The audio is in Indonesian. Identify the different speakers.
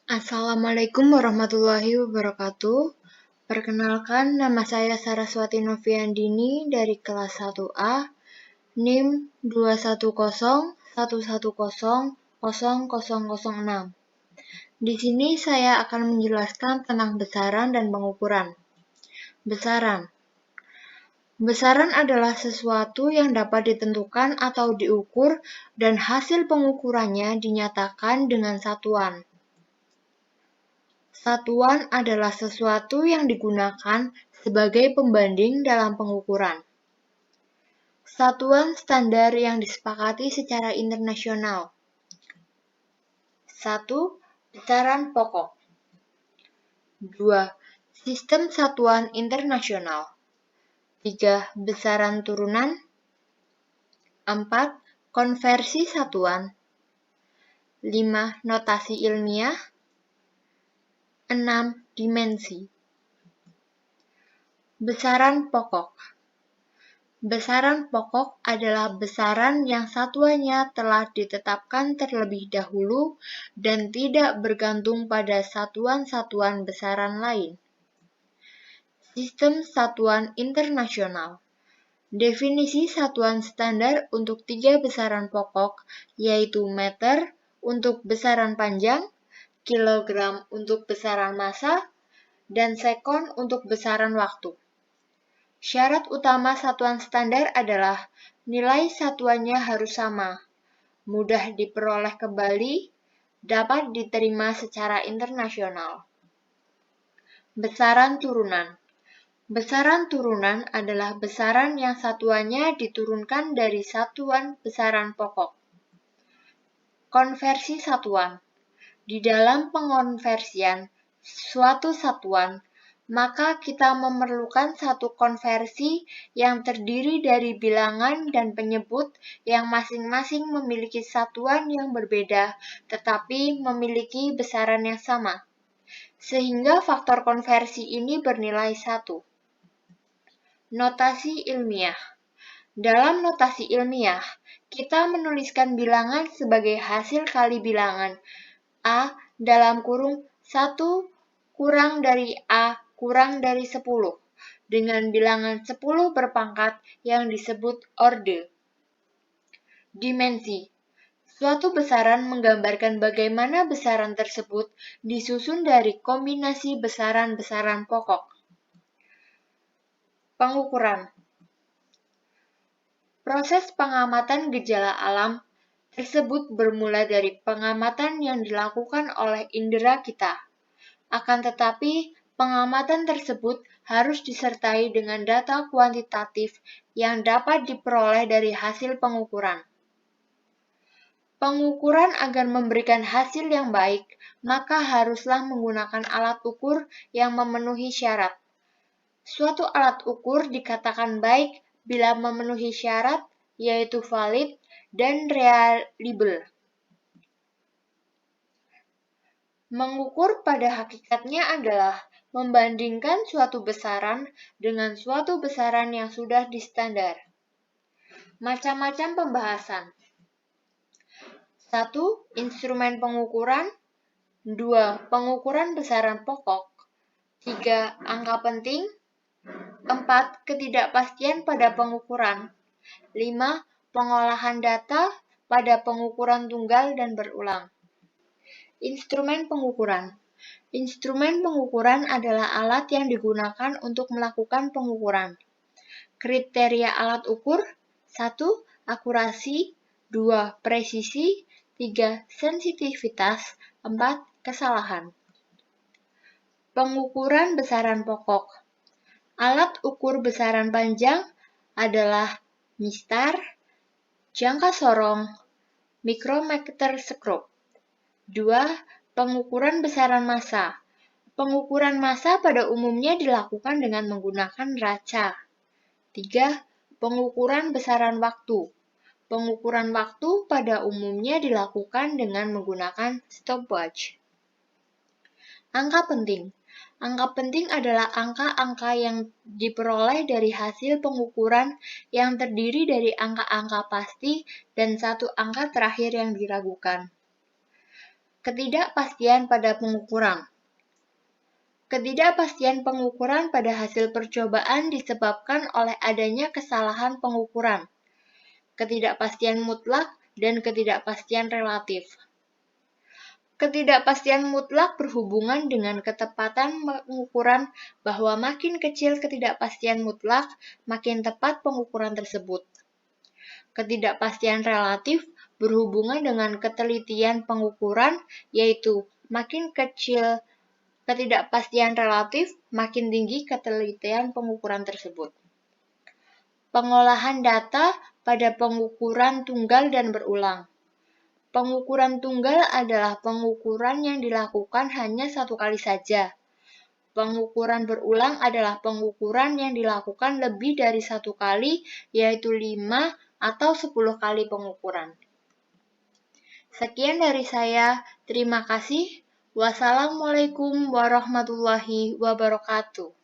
Speaker 1: Assalamualaikum warahmatullahi wabarakatuh. Perkenalkan, nama saya Saraswati Noviandini dari kelas 1A, NIM 21011000006. Di sini saya akan menjelaskan tentang besaran dan pengukuran. Besaran. Besaran adalah sesuatu yang dapat ditentukan atau diukur dan hasil pengukurannya dinyatakan dengan satuan. Satuan adalah sesuatu yang digunakan sebagai pembanding dalam pengukuran. Satuan standar yang disepakati secara internasional. 1. Besaran pokok. 2. Sistem satuan internasional. 3. Besaran turunan. 4. Konversi satuan. 5. Notasi ilmiah. 6. Dimensi. Besaran pokok. Besaran pokok adalah besaran yang satuannya telah ditetapkan terlebih dahulu dan tidak bergantung pada satuan-satuan besaran lain. Sistem satuan internasional. Definisi satuan standar untuk 3 besaran pokok, yaitu meter untuk besaran panjang, kilogram untuk besaran massa, dan sekon untuk besaran waktu. Syarat utama satuan standar adalah nilai satuannya harus sama, mudah diperoleh kembali, dapat diterima secara internasional. Besaran turunan. Besaran turunan adalah besaran yang satuannya diturunkan dari satuan besaran pokok. Konversi satuan. Di dalam pengonversian suatu satuan, maka kita memerlukan satu konversi yang terdiri dari bilangan dan penyebut yang masing-masing memiliki satuan yang berbeda tetapi memiliki besaran yang sama, sehingga faktor konversi ini bernilai 1. Notasi ilmiah. Dalam notasi ilmiah, kita menuliskan bilangan sebagai hasil kali bilangan A dalam kurung 1 kurang dari A kurang dari 10 dengan bilangan 10 berpangkat yang disebut orde. Dimensi. Suatu besaran menggambarkan bagaimana besaran tersebut disusun dari kombinasi besaran-besaran pokok. Pengukuran. Proses pengamatan gejala alam tersebut bermula dari pengamatan yang dilakukan oleh indera kita. Akan tetapi, pengamatan tersebut harus disertai dengan data kuantitatif yang dapat diperoleh dari hasil pengukuran. Pengukuran agar memberikan hasil yang baik, maka haruslah menggunakan alat ukur yang memenuhi syarat. Suatu alat ukur dikatakan baik bila memenuhi syarat, yaitu valid dan reliable. Mengukur pada hakikatnya adalah membandingkan suatu besaran dengan suatu besaran yang sudah distandar. Macam-macam pembahasan. 1. Instrumen pengukuran. 2. Pengukuran besaran pokok. 3. Angka penting. 4. Ketidakpastian pada pengukuran. 5. Pengolahan data pada pengukuran tunggal dan berulang. Instrumen pengukuran. Instrumen pengukuran adalah alat yang digunakan untuk melakukan pengukuran. Kriteria alat ukur: 1. Akurasi. 2. Presisi. 3. Sensitivitas. 4. Kesalahan. Pengukuran besaran pokok. Alat ukur besaran panjang adalah mistar, jangka sorong, mikrometer skop. 2. Pengukuran besaran massa. Pengukuran massa pada umumnya dilakukan dengan menggunakan raca. 3. Pengukuran besaran waktu. Pengukuran waktu pada umumnya dilakukan dengan menggunakan stopwatch. Angka penting. Angka penting adalah angka-angka yang diperoleh dari hasil pengukuran yang terdiri dari angka-angka pasti dan satu angka terakhir yang diragukan. Ketidakpastian pada pengukuran. Ketidakpastian pengukuran pada hasil percobaan disebabkan oleh adanya kesalahan pengukuran, ketidakpastian mutlak, dan ketidakpastian relatif. Ketidakpastian mutlak berhubungan dengan ketepatan pengukuran bahwa makin kecil ketidakpastian mutlak, makin tepat pengukuran tersebut. Ketidakpastian relatif berhubungan dengan ketelitian pengukuran, yaitu makin kecil ketidakpastian relatif, makin tinggi ketelitian pengukuran tersebut. Pengolahan data pada pengukuran tunggal dan berulang. Pengukuran tunggal adalah pengukuran yang dilakukan hanya satu kali saja. Pengukuran berulang adalah pengukuran yang dilakukan lebih dari satu kali, yaitu 5 atau 10 kali pengukuran. Sekian dari saya, terima kasih. Wassalamualaikum warahmatullahi wabarakatuh.